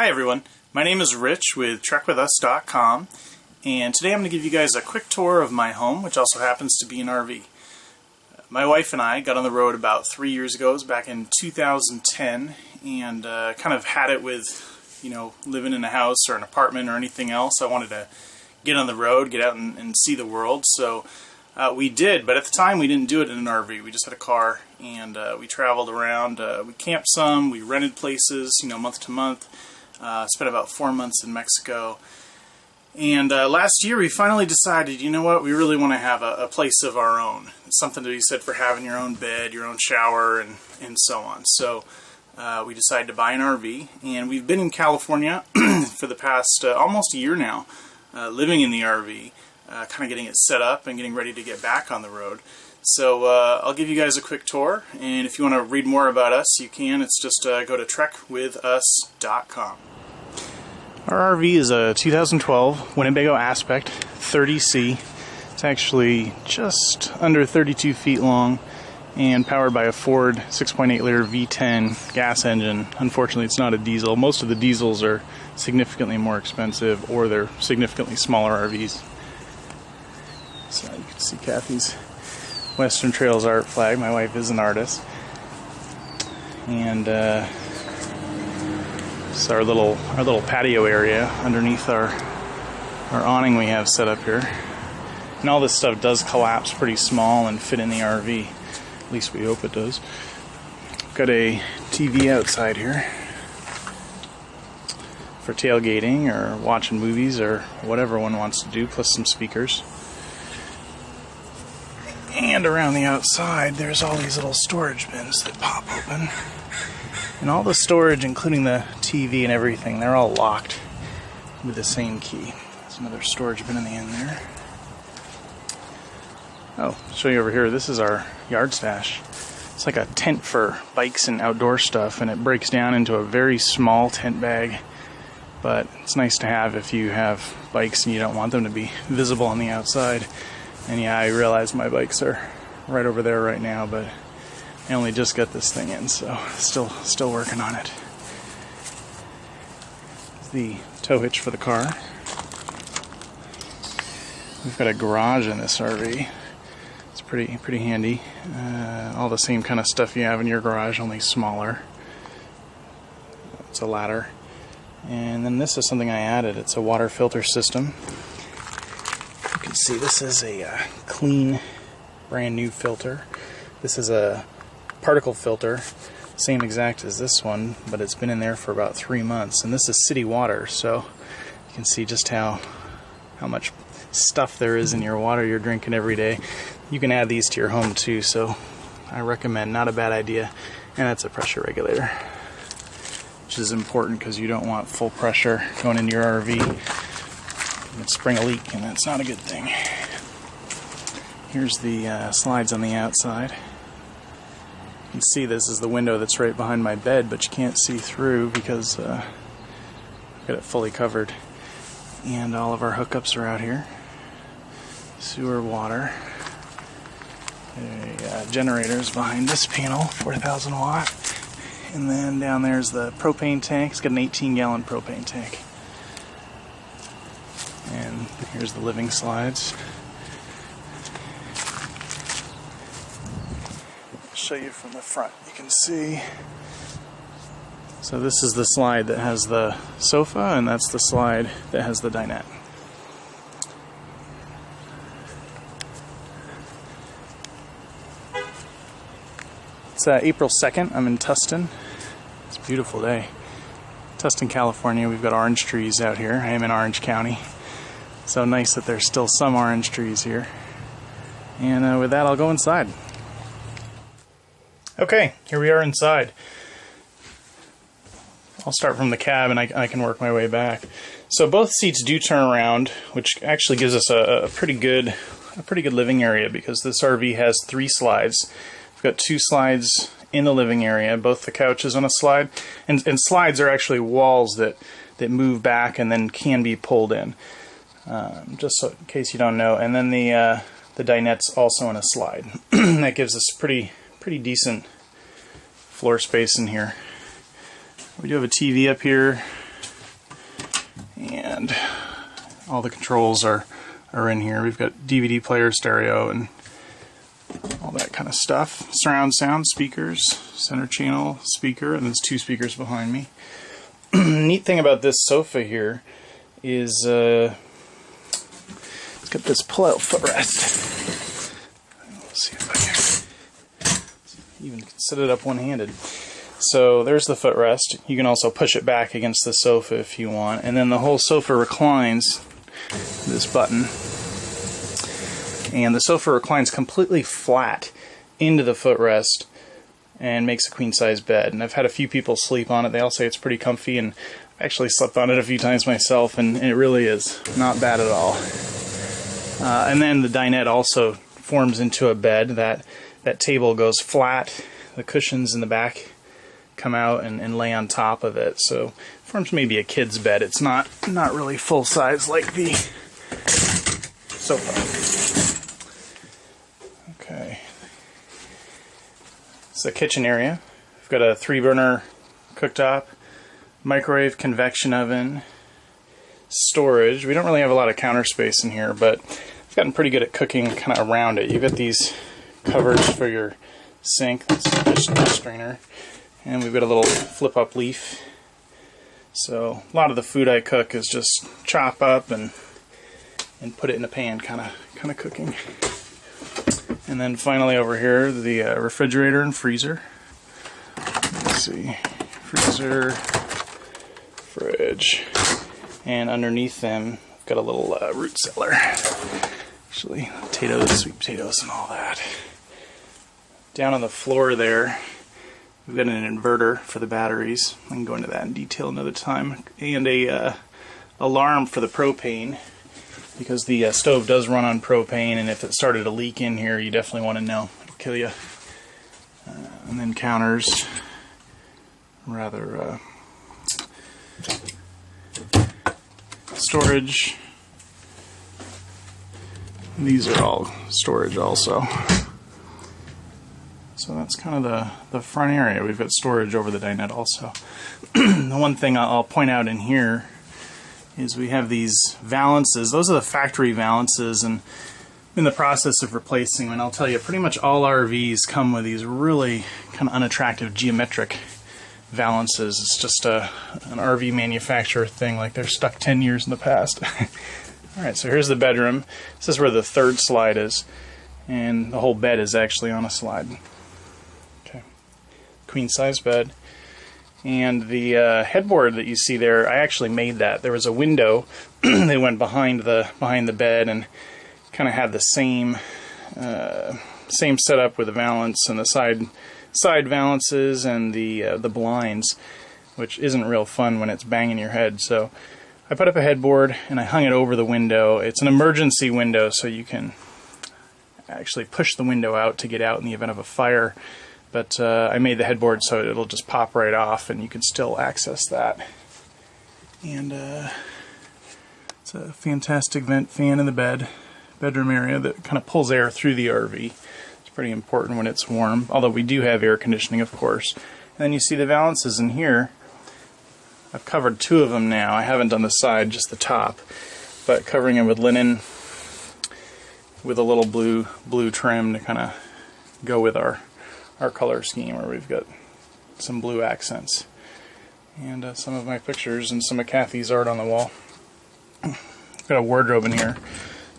Hi everyone, my name is Rich with TrekWithUs.com, and today I'm going to give you guys a quick tour of my home, which also happens to be an RV. My wife and I got on the road about 3 years ago. It was back in 2010, and kind of had it with, living in a house or an apartment or anything else. I wanted to get on the road, get out and see the world, so we did, but at the time we didn't do it in an RV. We just had a car, and we traveled around. We camped some, we rented places, month to month. Spent about 4 months in Mexico. And last year we finally decided, we really want to have a place of our own. It's something to be said for having your own bed, your own shower, and so on. So we decided to buy an RV, and we've been in California for the past almost a year now, living in the RV, kind of getting it set up and getting ready to get back on the road. So I'll give you guys a quick tour, and if you want to read more about us, you can. It's just go to TrekWithUs.com. Our RV is a 2012 Winnebago Aspect 30C. It's actually just under 32 feet long and powered by a Ford 6.8 liter V10 gas engine. Unfortunately, it's not a diesel. Most of the diesels are significantly more expensive, or they're significantly smaller RVs. So you can see Kathy's Western Trails art flag. My wife is an artist. And it's our little patio area underneath our awning we have set up here. And all this stuff does collapse pretty small and fit in the RV. At least we hope it does. Got a TV outside here for tailgating or watching movies or whatever one wants to do, plus some speakers. And around the outside there's all these little storage bins that pop open. And all the storage, including the TV and everything, they're all locked with the same key. There's another storage bin in the end there. Oh, I'll show you over here. This is our yard stash. It's like a tent for bikes and outdoor stuff, and it breaks down into a very small tent bag. But it's nice to have if you have bikes and you don't want them to be visible on the outside. And yeah, I realize my bikes are right over there right now, but I only just got this thing in, so still working on it. It's the tow hitch for the car. We've got a garage in this RV. It's pretty handy. All the same kind of stuff you have in your garage, only smaller. It's a ladder. And then this is something I added. It's a water filter system. You can see this is a clean, brand new filter. This is a particle filter, same exact as this one, but it's been in there for about 3 months. And this is city water, so you can see just how much stuff there is in your water you're drinking every day. You can add these to your home too, so I recommend. Not a bad idea. And that's a pressure regulator, which is important because you don't want full pressure going into your RV and spring a leak, and that's not a good thing. Here's the slides on the outside. You can see this is the window that's right behind my bed, but you can't see through because I've got it fully covered. And all of our hookups are out here. Sewer, water. Generators behind this panel, 4,000 watt. And then down there's the propane tank. It's got an 18-gallon propane tank. And here's the living slides. Show you from the front. You can see. So this is the slide that has the sofa, and that's the slide that has the dinette. It's April 2nd. I'm in Tustin. It's a beautiful day. Tustin, California. We've got orange trees out here. I am in Orange County. So nice that there's still some orange trees here. And with that, I'll go inside. Okay, here we are inside. I'll start from the cab and I can work my way back. So both seats do turn around, which actually gives us a pretty good living area, because this RV has 3 slides. We've got 2 slides in the living area, both the couches on a slide, and slides are actually walls that move back and then can be pulled in. Just so, in case you don't know. And then the dinette's also on a slide. That gives us pretty decent floor space in here. We do have a TV up here. and all the controls are in here. We've got DVD player, stereo, and all that kind of stuff. Surround sound, speakers, center channel speaker, and there's 2 speakers behind me. Neat thing about this sofa here is it's got this pull-out footrest. Let's see if I can even set it up one-handed. So there's the footrest. You can also push it back against the sofa if you want, and then the whole sofa reclines. This button, and the sofa reclines completely flat into the footrest and makes a queen-size bed. And I've had a few people sleep on it. They all say it's pretty comfy, and I actually slept on it a few times myself, and it really is not bad at all. And then the dinette also forms into a bed. That table goes flat. The cushions in the back come out and lay on top of it, so it forms maybe a kid's bed. It's not really full size like the sofa. Okay, it's the kitchen area. We've got a 3-burner cooktop, microwave, convection oven, storage. We don't really have a lot of counter space in here, but I've gotten pretty good at cooking kind of around it. You've got these covers for your sink, that's a dish strainer, and we've got a little flip-up leaf. So a lot of the food I cook is just chop up and put it in a pan, kind of cooking. And then finally over here, the refrigerator and freezer. Let's see, freezer, fridge, and underneath them, I've got a little root cellar. Actually, potatoes, sweet potatoes, and all that. Down on the floor there, we've got an inverter for the batteries. I can go into that in detail another time. And a alarm for the propane, because the stove does run on propane, and if it started to leak in here, you definitely want to know. It'll kill you. And then counters, rather storage. These are all storage also. So that's kind of the front area. We've got storage over the dinette also. The one thing I'll point out in here is we have these Valances. Those are the factory Valances, and I'm in the process of replacing them. And I'll tell you, pretty much all RVs come with these really kind of unattractive geometric Valances. It's just an RV manufacturer thing, like they're stuck 10 years in the past. Alright, so here's the bedroom. This is where the 3rd slide is, and the whole bed is actually on a slide. Okay, queen-size bed. And the headboard that you see there, I actually made that. There was a window that went behind the bed and kind of had the same setup with the valance and the side valances and the blinds, which isn't real fun when it's banging your head. So I put up a headboard and I hung it over the window. It's an emergency window, so you can actually push the window out to get out in the event of a fire. But I made the headboard so it'll just pop right off and you can still access that. And it's a fantastic vent fan in the bedroom area that kind of pulls air through the RV. It's pretty important when it's warm, although we do have air conditioning, of course. And then you see the Valances in here. I've covered 2 of them now. I haven't done the side, just the top. But covering it with linen with a little blue trim to kind of go with our color scheme, where we've got some blue accents. And some of my pictures and some of Kathy's art on the wall. I've got a wardrobe in here.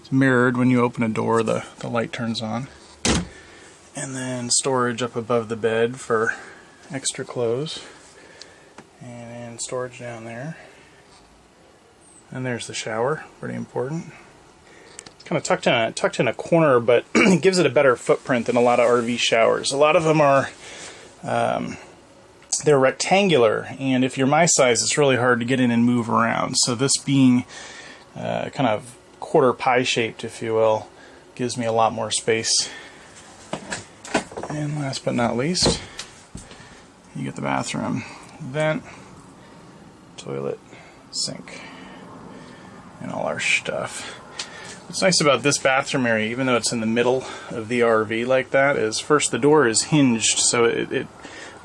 It's mirrored. When you open a door, the light turns on. And then storage up above the bed for extra clothes. And storage down there. And there's the shower, pretty important. It's kind of tucked in a corner, but it gives it a better footprint than a lot of RV showers. A lot of them are they're rectangular, and if you're my size, it's really hard to get in and move around. So this being kind of quarter pie shaped, if you will, gives me a lot more space. And last but not least, you get the bathroom. Vent, toilet, sink, and all our stuff. What's nice about this bathroom area, even though it's in the middle of the RV like that, is first the door is hinged, so it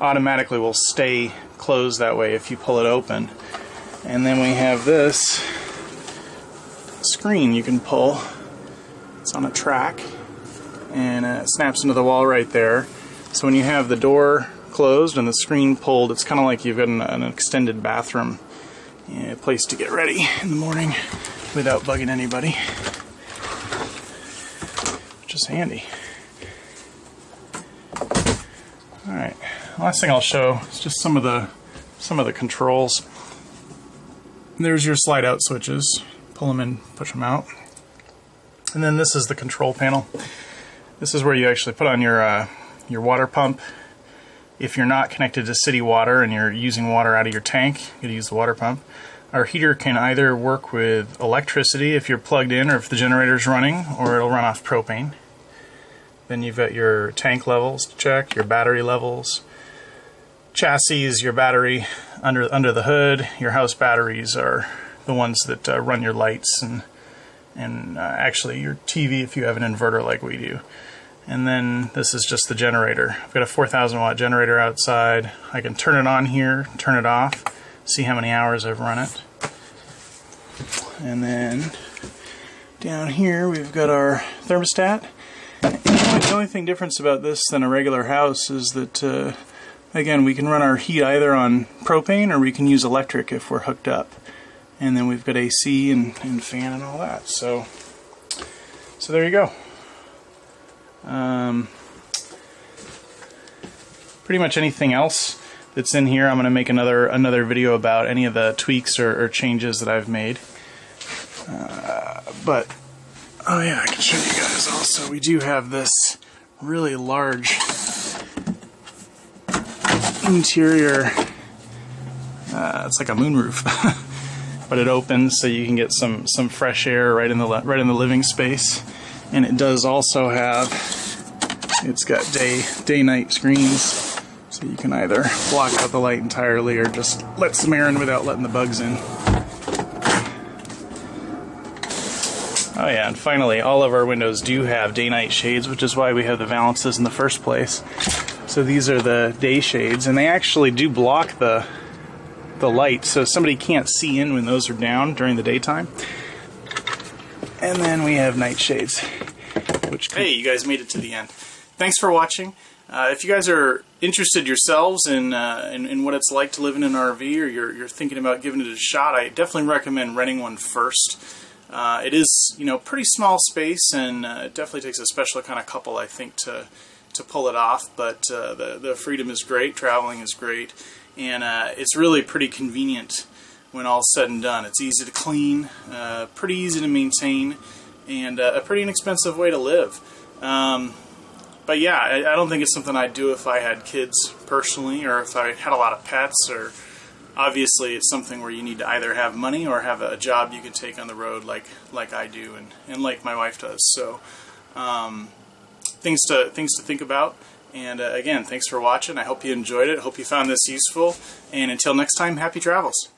automatically will stay closed that way if you pull it open. And then we have this screen you can pull. It's on a track, and it snaps into the wall right there. So when you have the door closed and the screen pulled, it's kind of like you've got an extended bathroom, a place to get ready in the morning without bugging anybody, which is handy. Alright, last thing I'll show is just some of the controls. There's your slide out switches. Pull them in, push them out. And then this is the control panel. This is where you actually put on your water pump. If you're not connected to city water and you're using water out of your tank, you can use the water pump. Our heater can either work with electricity if you're plugged in or if the generator's running, or it'll run off propane. Then you've got your tank levels to check, your battery levels. Chassis is your battery under the hood. Your house batteries are the ones that run your lights and actually your TV if you have an inverter like we do. And then this is just the generator. I've got a 4,000 watt generator outside. I can turn it on here, turn it off, see how many hours I've run it. And then down here we've got our thermostat. The only thing difference about this than a regular house is that again, we can run our heat either on propane or we can use electric if we're hooked up. And then we've got AC and fan and all that. So there you go. Pretty much anything else that's in here, I'm going to make another video about any of the tweaks or changes that I've made. But oh yeah, I can show you guys also. We do have this really large interior. It's like a moonroof, but it opens so you can get some fresh air right in the living space. And it does also have, it's got day-night screens, so you can either block out the light entirely or just let some air in without letting the bugs in. Oh yeah, and finally, all of our windows do have day-night shades, which is why we have the Valances in the first place. So these are the day shades, and they actually do block the light, so somebody can't see in when those are down during the daytime. And then we have night shades. Hey, you guys made it to the end. Thanks for watching. If you guys are interested yourselves in what it's like to live in an RV, or you're thinking about giving it a shot, I definitely recommend renting one first. It is, pretty small space, and it definitely takes a special kind of couple, I think, to pull it off. But the freedom is great, traveling is great, and it's really pretty convenient when all's said and done. It's easy to clean, pretty easy to maintain, and a pretty inexpensive way to live. But yeah, I don't think it's something I'd do if I had kids personally, or if I had a lot of pets, or obviously it's something where you need to either have money or have a job you can take on the road like I do and like my wife does. So things to think about. And again, thanks for watching. I hope you enjoyed it. Hope you found this useful. And until next time, happy travels.